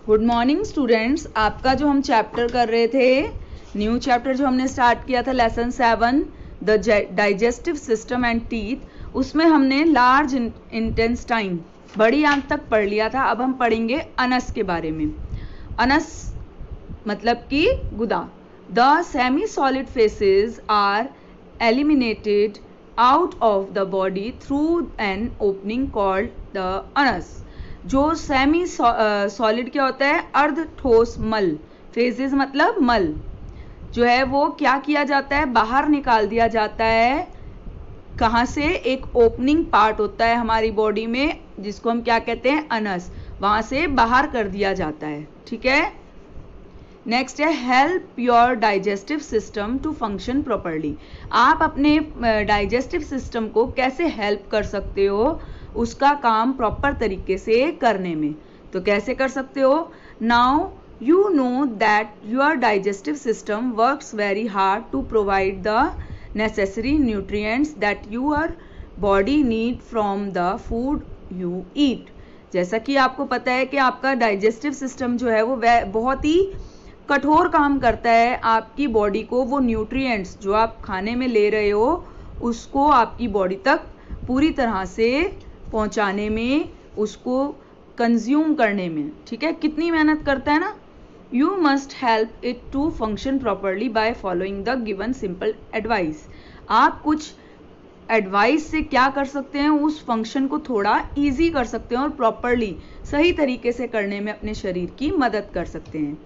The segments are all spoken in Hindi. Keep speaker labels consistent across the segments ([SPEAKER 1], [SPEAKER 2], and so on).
[SPEAKER 1] Good morning students. आपका जो हम चैप्टर कर रहे थे, न्यू चैप्टर जो हमने स्टार्ट किया था lesson 7 the digestive system and teeth, उसमें हमने लार्ज इंटेस्टाइन बड़ी आंत तक पढ़ लिया था। अब हम पढ़ेंगे अनस के बारे में। अनस मतलब कि गुदा। The semi solid faeces are eliminated out of the body through an opening called the anus. जो सेमी सॉलिड क्या होता है? अर्ध ठोस मल। फेजेस मतलब मल जो है वो क्या किया जाता है? बाहर निकाल दिया जाता है। कहाँ से? एक ओपनिंग पार्ट होता है हमारी बॉडी में जिसको हम क्या कहते हैं? अनस। वहां से बाहर कर दिया जाता है। ठीक है। नेक्स्ट है help your digestive system to function properly. आप अपने डाइजेस्टिव सिस्टम को कैसे हेल्प कर सकते हो उसका काम प्रॉपर तरीके से करने में? तो कैसे कर सकते हो? Now you know that your digestive system works very hard to provide the necessary nutrients that your body need from the food you eat. जैसा कि आपको पता है कि आपका डाइजेस्टिव सिस्टम जो है वो बहुत ही कठोर काम करता है आपकी बॉडी को वो न्यूट्रिएंट्स जो आप खाने में ले रहे हो उसको आपकी बॉडी तक पूरी तरह से पहुंचाने में, उसको कंज्यूम करने में। ठीक है। कितनी मेहनत करता है ना। You must help it to function properly by following the given simple advice. आप कुछ एडवाइस से क्या कर सकते हैं? उस फंक्शन को थोड़ा इजी कर सकते हैं और प्रॉपरली सही तरीके से करने में अपने शरीर की मदद कर सकते हैं।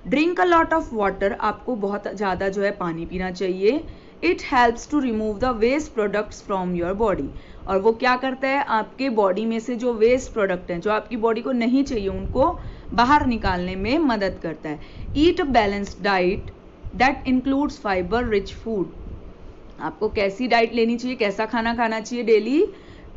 [SPEAKER 1] Drink a lot of water. आपको बहुत ज़्यादा जो है पानी पीना चाहिए। It helps to remove the waste products from your body. और वो क्या करता है? आपके बॉडी में से जो वेस्ट प्रोडक्ट हैं जो आपकी बॉडी को नहीं चाहिए उनको बाहर निकालने में मदद करता है। Eat a balanced diet that includes fibre rich food. आपको कैसी डाइट लेनी चाहिए? कैसा खाना खाना चाहिए डेली?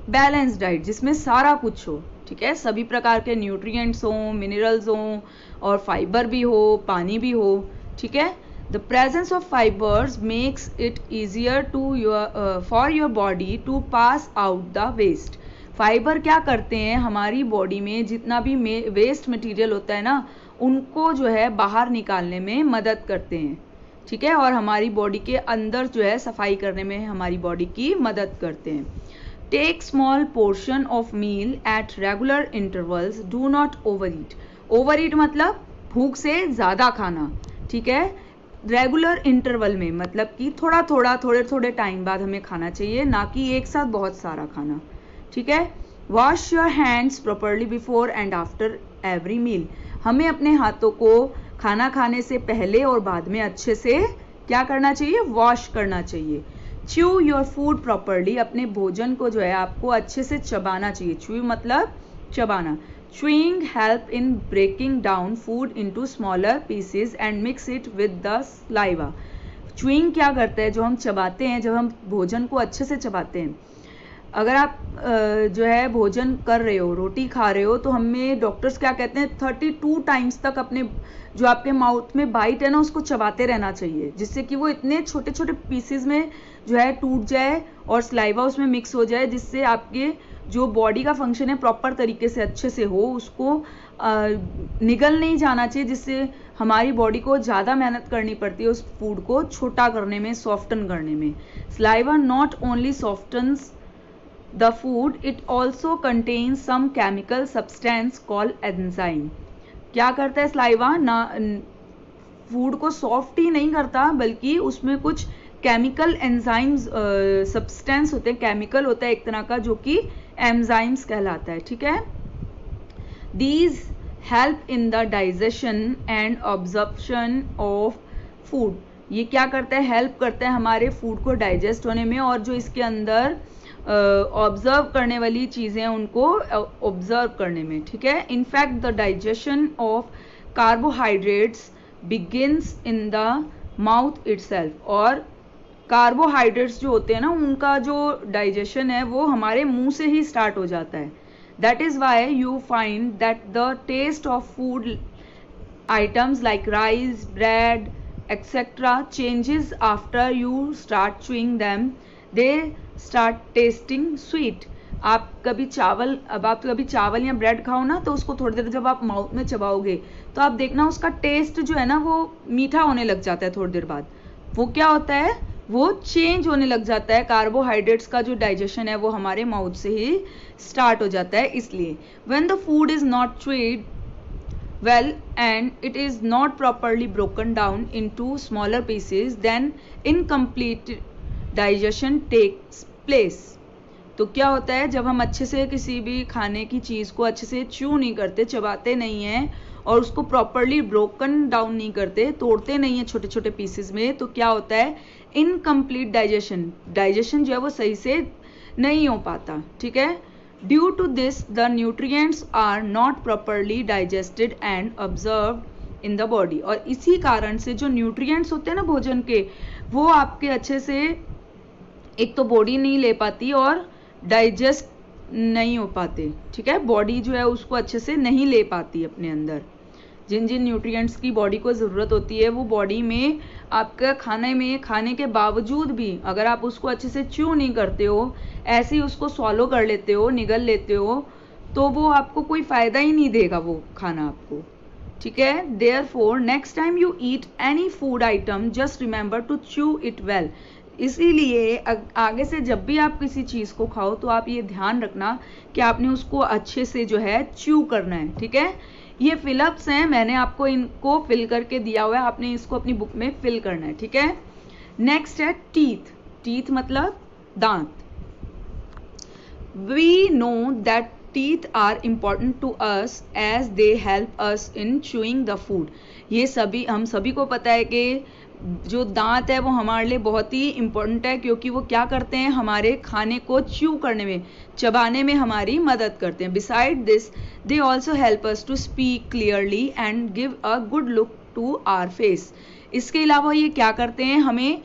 [SPEAKER 1] बैलेंस्ड डाइट जिसमें सारा कुछ हो। ठीक है। सभी प्रकार के न्यूट्रिएंट्स हों, मिनरल्स हों और फाइबर भी हो, पानी भी हो। ठीक है। The presence of fibers makes it easier to for your body to pass out the waste. Fibre क्या करते हैं? हमारी बॉडी में जितना भी वेस्ट मटेरियल होता है ना उनको जो है बाहर निकालने में मदद करते हैं। ठीक है। और हमारी बॉडी के अंदर जो है सफाई करने में हमारी बॉडी की मदद करते हैं। Take small portion of meal at regular intervals. Do not over eat. Over eat मतलब भूख से ज़्यादा खाना। ठीक है। रेगुलर इंटरवल में मतलब कि थोड़ा थोड़ा थोड़े थोड़े टाइम बाद हमें खाना चाहिए, ना कि एक साथ बहुत सारा खाना। ठीक है। Wash your hands properly before and after every meal. हमें अपने हाथों को खाना खाने से पहले और बाद में अच्छे से क्या करना चाहिए? वॉश करना चाहिए। Chew your food properly. अपने भोजन को जो है आपको अच्छे से चबाना चाहिए। च्यू मतलब चबाना। Chewing help in breaking down food into smaller pieces and mix it with the saliva. Chewing क्या करता है? जो हम चबाते हैं, जब हम भोजन को अच्छे से चबाते हैं, अगर आप जो है भोजन कर रहे हो, रोटी खा रहे हो, तो हमें डॉक्टर्स क्या कहते हैं 32 टाइम्स तक अपने जो आपके माउथ में बाइट है ना उसको चबाते रहना चाहिए, जिससे कि वो इतने छोटे छोटे पीसेस में जो है टूट जाए और सलाइवा उसमें मिक्स हो जाए, जिससे आपके जो बॉडी का फंक्शन है प्रॉपर तरीके से अच्छे से हो, उसको निगल नहीं जाना चाहिए, जिससे हमारी बॉडी को ज़्यादा मेहनत करनी पड़ती है उस फूड को छोटा करने में, सॉफ्टन करने में। Saliva not only softens the food, it also contains some chemical substance called enzyme. क्या करता है सलाइवा? ना फूड को सॉफ्ट ही नहीं करता बल्कि उसमें कुछ केमिकल एंजाइम्स सब्सटेंस होते हैं, केमिकल होता है एक तरह का जो कि एंजाइम्स कहलाता है। ठीक है। These help in the digestion and absorption of food. ये क्या करता है? हेल्प करता है हमारे फूड को डाइजेस्ट होने में और जो इसके अंदर ऑब्जर्व करने वाली चीज़ें हैं उनको ऑब्जर्व करने में। ठीक है। In fact the digestion of carbohydrates begins in the mouth itself. और कार्बोहाइड्रेट्स जो होते हैं ना उनका जो डाइजेशन है वो हमारे मुंह से ही स्टार्ट हो जाता है। That is why you find that the taste of food items like rice, bread etcetera changes after you start chewing them. They start tasting sweet. आप कभी चावल या ब्रेड खाओ ना, तो उसको थोड़ी देर जब आप माउथ में चबाओगे तो आप देखना उसका टेस्ट जो है ना वो मीठा होने लग जाता है थोड़ी देर बाद। वो क्या होता है, वो चेंज होने लग जाता है। कार्बोहाइड्रेट्स का जो डाइजेशन है वो हमारे माउथ से ही स्टार्ट हो जाता है। इसलिए when the food is not chewed well and it is not properly broken down into smaller pieces, then incomplete digestion takes place। तो क्या होता है, जब हम अच्छे से किसी भी खाने की चीज़ को अच्छे से च्यू नहीं करते, चबाते नहीं हैं और उसको प्रॉपरली ब्रोकन डाउन नहीं करते, तोड़ते नहीं हैं छोटे छोटे पीसेस में, तो क्या होता है, इनकम्प्लीट डाइजेशन जो है वो सही से नहीं हो पाता। ठीक है, due to this the nutrients are not properly digested and observed in the body. और इसी कारण से जो न्यूट्रिएंट्स होते हैं ना भोजन के, वो आपके अच्छे से एक तो बॉडी नहीं ले पाती और डाइजेस्ट नहीं हो पाते। ठीक है, बॉडी जो है उसको अच्छे से नहीं ले पाती अपने अंदर। जिन जिन न्यूट्रिएंट्स की बॉडी को ज़रूरत होती है वो बॉडी में आपका खाने के बावजूद भी अगर आप उसको अच्छे से च्यू नहीं करते हो, ऐसे ही उसको सॉलो कर लेते हो, निगल लेते हो, तो वो आपको कोई फ़ायदा ही नहीं देगा वो खाना आपको। ठीक है, therefore next time you eat any food item just remember to chew it well. इसीलिए आगे से जब भी आप किसी चीज़ को खाओ तो आप ये ध्यान रखना कि आपने उसको अच्छे से जो है च्यू करना है। ठीक है, ये फिलअप्स हैं, मैंने आपको इनको फिल करके दिया हुआ है, आपने इसको अपनी बुक में फिल करना है। ठीक है, नेक्स्ट है टीथ मतलब दांत। We know that teeth are important to us as they help us in chewing the food. ये हम सभी को पता है कि जो दांत है वो हमारे लिए बहुत ही इम्पोर्टेंट है, क्योंकि वो क्या करते हैं, हमारे खाने को च्यू करने में, चबाने में हमारी मदद करते हैं। Beside this they also help us to speak clearly and give a good look to our face. इसके अलावा ये क्या करते हैं, हमें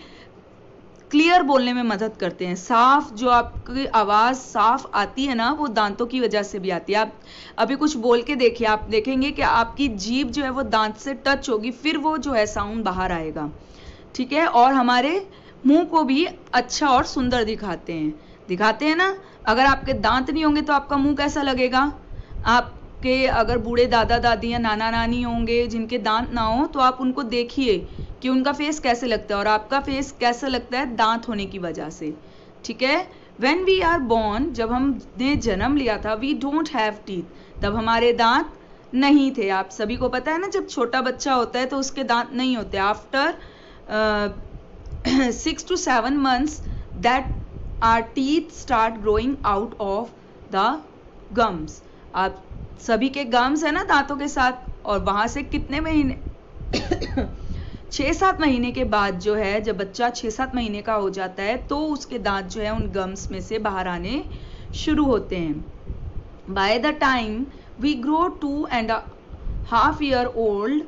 [SPEAKER 1] क्लियर बोलने में मदद करते हैं। साफ जो आपकी आवाज़ साफ आती है ना, वो दांतों की वजह से भी आती है। आप अभी कुछ बोल के देखिए, आप देखेंगे कि आपकी जीभ जो है वो दांत से टच होगी, फिर वो जो है साउंड बाहर आएगा। ठीक है, और हमारे मुंह को भी अच्छा और सुंदर दिखाते हैं ना। अगर आपके दांत नहीं होंगे तो आपका मुंह कैसा लगेगा। आपके अगर बूढ़े दादा दादी या नाना नानी होंगे जिनके दांत ना हो, तो आप उनको देखिए कि उनका फेस कैसे लगता है, और आपका फेस कैसा लगता है दांत होने की वजह से। ठीक है, व्हेन वी आर बोर्न, जब हमने जन्म लिया था, वी डोंट हैव टीथ, तब हमारे दांत नहीं थे। आप सभी को पता है ना, जब छोटा बच्चा होता है तो उसके दांत नहीं होते। After 6 to 7 months that our teeth start growing out of the gums। आप सभी के गम्स है ना दांतों के साथ, और वहां से कितने महीने 6-7 महीने के बाद जो है, जब बच्चा 6-7 महीने का हो जाता है तो उसके दांत जो है उन गम्स में से बाहर आने शुरू होते हैं। By the time we grow 2.5 year old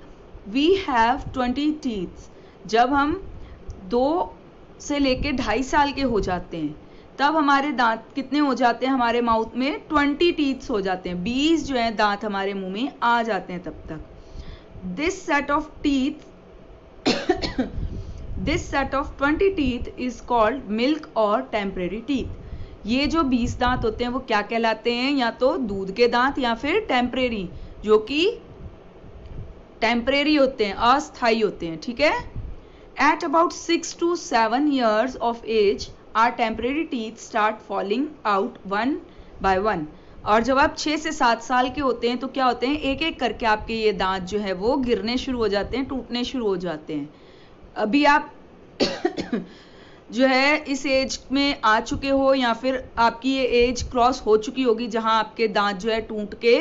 [SPEAKER 1] we have 20 teeth। जब हम 2 से लेके 2.5 साल के हो जाते हैं तब हमारे दांत कितने हो जाते हैं, हमारे माउथ में 20 टीथ्स हो जाते हैं। 20 जो है दांत हमारे मुंह में आ जाते हैं तब तक। This set of 20 teeth is called milk और टेम्परेरी टीथ। ये जो 20 दांत होते हैं वो क्या कहलाते हैं, या तो दूध के दांत या फिर टेम्परेरी, जो कि टेम्परेरी होते हैं, अस्थायी होते हैं। ठीक है, At about 6 to 7 years of age, our temporary teeth start falling out one by one। और जब आप 6 से 7 साल के होते हैं तो क्या होते हैं, एक एक करके आपके ये दांत जो है वो गिरने शुरू हो जाते हैं, टूटने शुरू हो जाते हैं। अभी आप जो है इस एज में आ चुके हो, या फिर आपकी ये एज क्रॉस हो चुकी होगी जहां आपके दांत जो है टूट के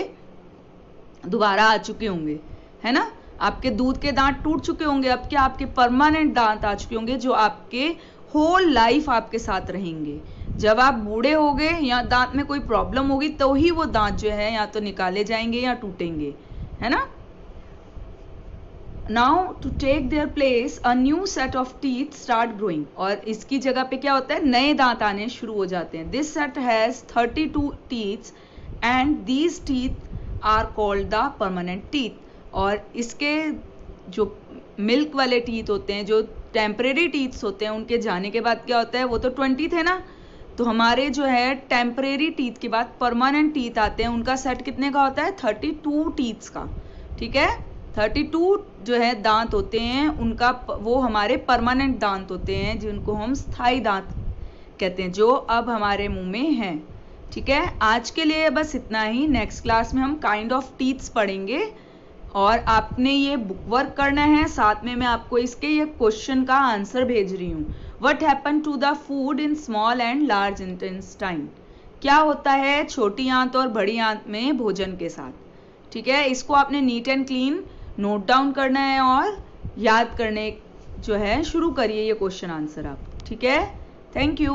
[SPEAKER 1] दोबारा आ चुके होंगे, है ना। आपके दूध के दांत टूट चुके होंगे, अब क्या आपके परमानेंट दांत आ चुके होंगे जो आपके होल लाइफ आपके साथ रहेंगे। जब आप बूढ़े हो गए या दांत में कोई प्रॉब्लम होगी तो ही वो दांत जो है या तो निकाले जाएंगे या टूटेंगे, है ना। Now to take their place a new set of teeth start growing. और इसकी जगह पे क्या होता है, नए दांत आने शुरू हो जाते हैं। This set has 32 teeths and these teeth are called the permanent teeth. और इसके जो मिल्क वाले टीथ होते हैं, जो टेम्परेरी टीथ्स होते हैं, उनके जाने के बाद क्या होता है, वो तो 20 थे ना, तो हमारे जो है टेम्परेरी टीथ के बाद परमानेंट टीथ आते हैं, उनका सेट कितने का होता है? 32 टीथ्स का। ठीक है, 32 जो है दांत होते हैं उनका, वो हमारे परमानेंट दांत होते हैं जिनको हम स्थायी दांत कहते हैं, जो अब हमारे मुंह में हैं। ठीक है, आज के लिए बस इतना ही। नेक्स्ट क्लास में हम काइंड ऑफ टीथ्स पढ़ेंगे और आपने ये बुक वर्क करना है, साथ में मैं आपको इसके ये क्वेश्चन का आंसर भेज रही हूँ। What happen to the food in small and large intestine? क्या होता है छोटी आंत और बड़ी आंत में भोजन के साथ? ठीक है, इसको आपने neat and clean note down करना है और याद करने जो है शुरू करिए ये क्वेश्चन आंसर आप। ठीक है, थैंक यू।